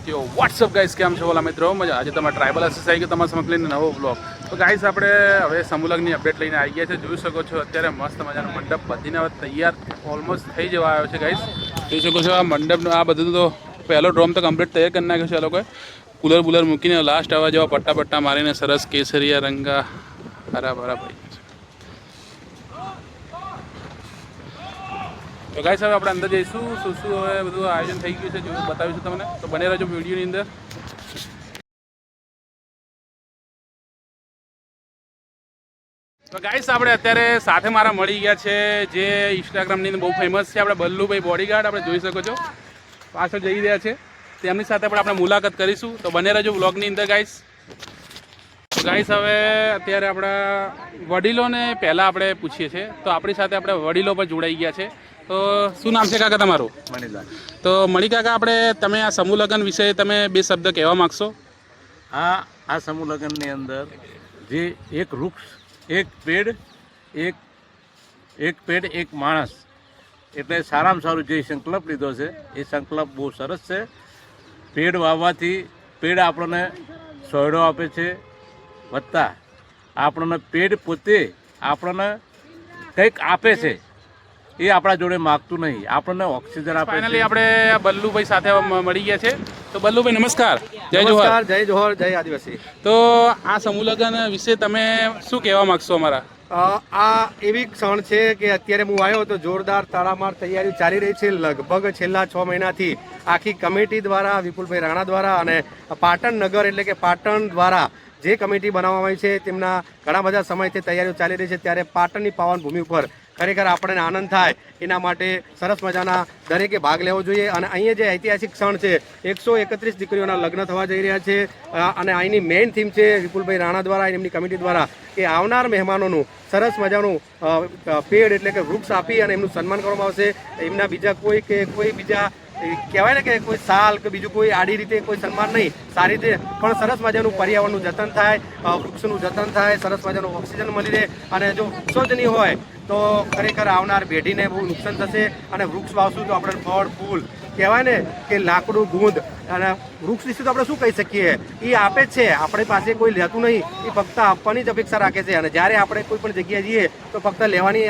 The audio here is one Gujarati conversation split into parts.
વિદ્યાર્થીઓ વોટ્સઅપ ગાઈસ કેમ છો ઓલા મિત્રો મજા આજે તમારા ટ્રાઇબલ એસએસ આવી ગયો તમારા સમક્ષ લઈને નવો બ્લોગ તો ગાઈસ આપણે હવે સમૂહલગ્નની અપડેટ લઈને આવી ગયા છે જોઈ શકો છો અત્યારે મસ્ત મજાનો મંડપ બધીને હવે તૈયાર ઓલમોસ્ટ થઈ જવા આવ્યો છે ગાઈસ જોઈ શકો છો આ મંડપનો આ બધું તો પહેલો ડ્રોમ તો કમ્પ્લીટ તૈયાર કરી નાખ્યો છે આ લોકોએ કુલર બુલર મૂકીને લાસ્ટ આવા જેવા પટ્ટા મારીને સરસ કેસરિયા રંગા હરા ભરા ભાઈ તો ગાઈસ હવે આપણે અંદર જઈશું શું હવે બધું આયોજન થઈ ગયું છે જો બતાવીશું તમને તો બને રહેજો વિડીયોની અંદર તો ગાઈસ આપણે અત્યારે સાથે મારા મળી ગયા છે જે ઇન્સ્ટાગ્રામની અંદર બહુ ફેમસ છે આપણે બલ્લુભાઈ બોડીગાર્ડ આપણે જોઈ શકો છો પાછળ જઈ રહ્યા છે તેમની સાથે પણ આપણે મુલાકાત કરીશું તો બને રહેજો વ્લોગની અંદર ગાઈસ તો ગાઈસ હવે અત્યારે આપણા વડીલોને પહેલાં આપણે પૂછીએ છીએ તો આપણી સાથે આપણે વડીલો પર જોડાઈ ગયા છે તો શું નામ છે કાકા તમારું? મણીલાલ. તો મણી કાકા આપણે તમે આ સમૂહ લગ્ન વિશે તમે બે શબ્દ કહેવા માગશો? આ સમૂહ લગ્નની અંદર જે એક વૃક્ષ એક પેડ એક માણસ એટલે સારામાં સારું જે સંકલ્પ લીધો છે એ સંકલ્પ બહુ સરસ છે. પેડ વાવવાથી પેડ આપણને સોયડો આપે છે વત્તા આપણને પેડ પોતે આપણને કંઈક આપે છે એ આપણા જોડે માગતું નહીં આપણને ઓક્સિજન આપે. ફાઇનલી આપણે બલ્લુભાઈ સાથે મળી ગયા છે તો બલ્લુભાઈ નમસ્કાર. જય જોહર. જય જોહર જય આદિવાસી. તો આ સમૂહ લગ્ન વિશે તમે શું કહેવા માગશો અમારા? આ એવી ક્ષણ છે કે અત્યારે હું આવ્યો તો જોરદાર તાળામાર તૈયારી ચાલી રહી છે લગભગ છેલ્લા 6 મહિનાથી આખી કમિટી દ્વારા વિપુલભાઈ રાણા દ્વારા અને પાટણ નગર એટલે કે પાટણ દ્વારા જે કમિટી બનાવવામાં આવી છે તેમના ઘણા બધા સમયથી તૈયારીઓ ચાલી રહી છે ત્યારે પાટણની પાવન ભૂમિ ઉપર ખરેખર આપણને આનંદ થાય એના માટે સરસ મજાના દરેકે ભાગ લેવો જોઈએ અને અહીંયા જે ઐતિહાસિક ક્ષણ છે 131 દીકરીઓના લગ્ન થવા જઈ રહ્યા છે અને અહીંની મેઇન થીમ છે વિપુલભાઈ રાણા દ્વારા એમની કમિટી દ્વારા કે આવનાર મહેમાનોનું સરસ મજાનું પેડ એટલે કે વૃક્ષ આપી અને એમનું સન્માન કરવામાં આવશે. એમના બીજા કોઈ બીજા કહેવાય ને કે કોઈ સાલ કે બીજું કોઈ આડી રીતે કોઈ સન્માન નહીં સારી રીતે પણ સરસ મજાનું પર્યાવરણનું જતન થાય વૃક્ષનું જતન થાય સરસ મજાનું ઓક્સિજન મળી રહે અને જો વૃક્ષો જ નહીં હોય તો ખરેખર આવનાર પેઢીને બહુ નુકસાન થશે અને વૃક્ષ વાવશું તો આપણે ફળ ફૂલ કહેવાય ને કે લાકડું ગુંદ અને વૃક્ષ વિશે તો આપણે શું કહી શકીએ એ આપે જ છે આપણી પાસે કોઈ લેતું નહીં એ ફક્ત આપવાની જ અપેક્ષા રાખે છે અને જ્યારે આપણે કોઈ પણ જગ્યાએ જઈએ તો ફક્ત લેવાની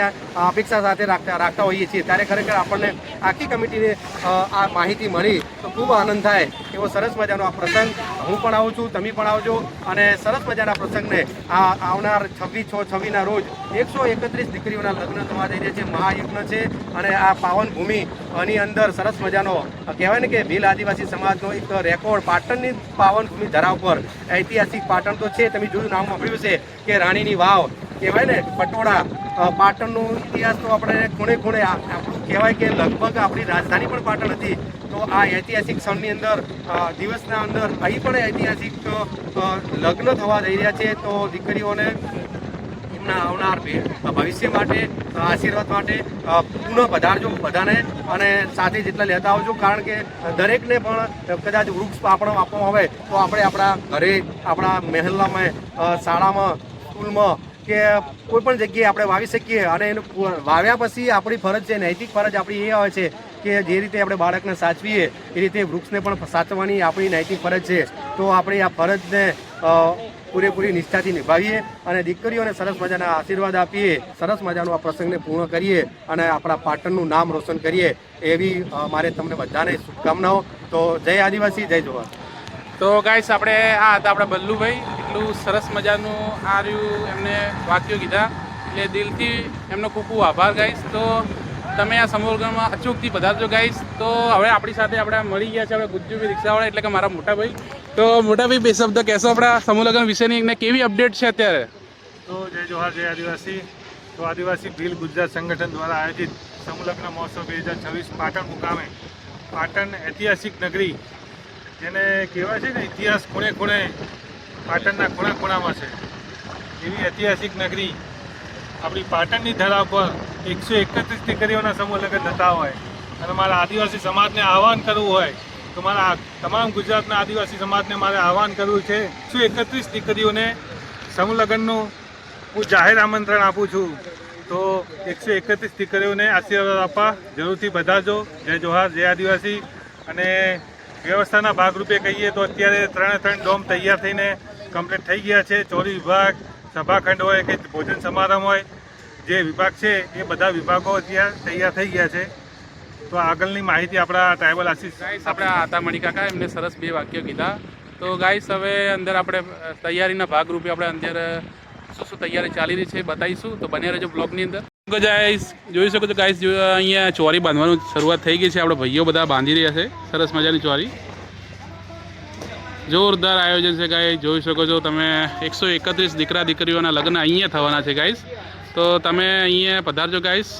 અપેક્ષા સાથે રાખતા હોઈએ છીએ ત્યારે ખરેખર આપણને આખી કમિટીને આ માહિતી મળી તો ખૂબ આનંદ થાય એવો સરસ મજાનો આ પ્રસંગ હું પણ આવું છું તમે પણ આવજો અને સરસ મજાના પ્રસંગને આ આવનાર 26/6/26ના રોજ 131 દીકરીઓના લગ્ન થવા જઈ રહ્યા છે મહાયજ્ઞ છે અને આ પાવન ભૂમિની અંદર સરસ મજાનો કહેવાય ને કે ભીલ આદિવાસી સમાજનો એક રેકોર્ડ પાટણની પાવન ભૂમિ ધરાવ પર ઐતિહાસિક પાટણ તો છે તમે જોયું નામ સાંભળ્યું છે કે રાણીની વાવ કહેવાય ને પટોળા પાટણનો ઇતિહાસ તો આપણે ખૂણે ખૂણે આપણું કહેવાય કે લગભગ આપણી રાજધાની પણ પાટણ હતી તો આ ઐતિહાસિક ક્ષણની અંદર દિવસના અંદર અહીં પણ ઐતિહાસિક લગ્ન થવા જઈ રહ્યા છે તો દીકરીઓને એમના આવનાર ભવિષ્ય માટે આશીર્વાદ માટે પુનઃ પધારજો બધાને અને સાથે જેટલા લેતા આવજો કારણ કે દરેકને પણ કદાચ વૃક્ષ આપવામાં આવે તો આપણે આપણા ઘરે આપણા મહેલામાં શાળામાં સ્કૂલમાં કે કોઈ પણ જગ્યાએ આપણે વાવી શકીએ અને એનું વાવ્યા પછી આપણી ફરજ છે નૈતિક ફરજ આપણી એ આવે છે કે જે રીતે આપણે બાળકને સાચવીએ એ રીતે વૃક્ષને પણ સાચવવાની આપણી નૈતિક ફરજ છે તો આપણે આ ફરજને પૂરેપૂરી નિષ્ઠાથી નિભાવીએ અને દીકરીઓને સરસ મજાના આશીર્વાદ આપીએ સરસ મજાનું આ પ્રસંગને પૂર્ણ કરીએ અને આપણા પાટણનું નામ રોશન કરીએ એવી મારે તમને બધાને શુભકામનાઓ. તો જય આદિવાસી જય જોહર. તો ગાઈસ આપણે આ હતા આપણા બલ્લુભાઈ એટલું સરસ મજાનું આ રહ્યું એમને વાક્યો કીધા એટલે દિલથી એમનો ખૂબ ખૂબ આભાર ગાઈસ. તો તમે આ સમૂહ લગ્નમાં અચૂકથી પધારજો ગાઈસ. તો હવે આપણી સાથે આપણે મળી ગયા છે આપણે ગુજ્જુભાઈ રિક્ષાવાળા એટલે કે મારા મોટાભાઈ. તો મોટાભાઈ બે શબ્દ કહેશો આપણા સમૂહ લગ્ન વિશેની ને કેવી અપડેટ છે અત્યારે? તો જય જોહાર જય આદિવાસી. તો આદિવાસી ભીલ ગુજરાત સંગઠન દ્વારા આયોજિત સમૂહ લગ્ન મહોત્સવ 2026 પાટણ મુકામે પાટણ ઐતિહાસિક નગરી જેને કહેવાય છે ને ઇતિહાસ ખૂણે ખૂણે પાટણના ખૂણામાં છે એવી ઐતિહાસિક નગરી આપણી પાટણની ધરા પર 131 દીકરીઓના સમૂહ લગ્ન થતા હોય અને મારા આદિવાસી સમાજને આહવાન કરવું હોય તો મારા તમામ ગુજરાતના આદિવાસી સમાજને મારે આહવાન કરવું છે 131 દીકરીઓને સમૂહ લગ્નનું હું જાહેર આમંત્રણ આપું છું. તો 131 દીકરીઓને આશીર્વાદ આપવા જરૂરથી બધાજો. જય જોહાર જય આદિવાસી. અને વ્યવસ્થાના ભાગરૂપે કહીએ તો અત્યારે 3 ડોમ તૈયાર થઈને કમ્પ્લીટ થઈ ગયા છે. ચોરી વિભાગ, સભાખંડ હોય કે ભોજન સમારંભ હોય, જે વિભાગ છે એ બધા વિભાગો અત્યારે તૈયાર થઈ ગયા છે. તો આગળની માહિતી આપણા ટ્રાઇબલ આશીષ ગાઈસ આપણે આતા મણી કાકા એમને સરસ 2 વાક્ય કીધા. તો ગાઈસ હવે અંદર આપણે તૈયારીના ભાગરૂપે આપણે અંદર શું તૈયારી ચાલી રહી છે બતાવીશું. તો બને રહેજો બ્લોગની અંદર. ગાઈસ જોઈ શકો છો ગાઈસ, અહીંયા ચોરી બાંધવાનું શરૂઆત થઈ ગઈ છે. આપણે ભાઈઓ બધા બાંધી રહ્યા છે સરસ મજાની ચોરી. જોરદાર આયોજન છે ગાઈસ, જોઈ શકો છો તમે. 131 દીકરા દીકરીઓના લગ્ન અહીંયા થવાના છે ગાઈસ. તો તમે અહીંયા પધારજો ગાઈસ.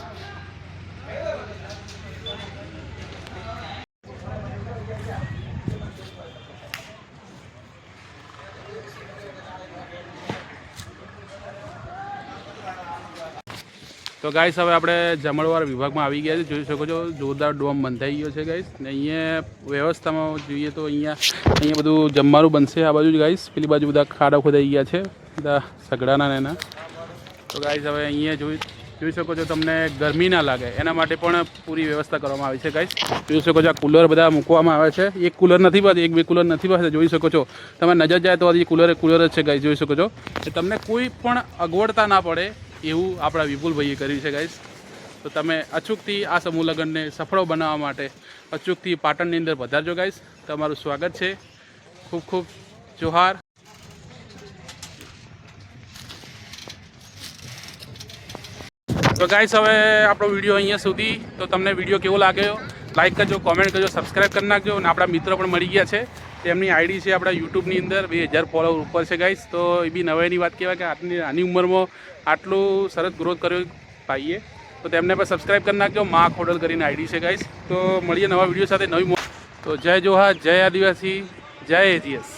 તો ગાઈસ હવે આપણે જમણવાર વિભાગમાં આવી ગયા છે. જોઈ શકો છો જોરદાર ડોમ બંધાઈ ગયો છે ગાઈસ. ને અહીંયા વ્યવસ્થામાં જોઈએ તો અહીંયા બધું જમવાનું બનશે. આ બાજુ ગાઈસ, પેલી બાજુ બધા ખાડા ખોદાઈ ગયા છે બધા સગડાના ને એના. તો ગાઈસ હવે અહીંયા જોઈ શકો છો, તમને ગરમી ના લાગે એના માટે પણ પૂરી વ્યવસ્થા કરવામાં આવી છે ગાઈસ. જોઈ શકો છો આ કુલર બધા મૂકવામાં આવે છે. એક કુલર નથી પાસે, 1-2 કુલર નથી પાસે. જોઈ શકો છો તમે નજર જાય તો હજી કુલર જ છે ગાઈસ. જોઈ શકો છો કે તમને કોઈ પણ અગવડતા ના પડે એવું આપણા વિપુલભાઈએ કર્યું છે ગાઈસ. તો તમે અચૂકથી આ સમૂહ લગ્નને સફળ બનાવવા માટે અચૂકથી પાટણની અંદર પધારજો ગાઈસ. તમારું સ્વાગત છે. ખૂબ ખૂબ જોહાર. તો ગાઈસ હવે આપણો વિડીયો અહીંયા સુધી. તો તમને વિડીયો કેવો લાગ્યો લાઈક કરજો, કોમેન્ટ કરજો, સબસ્ક્રાઈબ કરી નાખજો. અને આપણા મિત્રો પણ મળી ગયા છે. તેમની આઈડી છે આપણા યુટ્યુબની અંદર 2000 ફોલોવર ઉપર છે ગાઈસ. તો એ બી નવાઈની વાત કહેવાય કે આની ઉંમરમાં આટલું સરસ ગ્રોથ કર્યો ભાઈએ. તો તેમને પણ સબસ્ક્રાઈબ કરી નાખજો. મા ખોડલ કરીને આઈડી છે ગાઈસ. તો મળીએ નવા વિડીયો સાથે નવી. તો જય જોહાર, જય આદિવાસી, જય એજીએસ.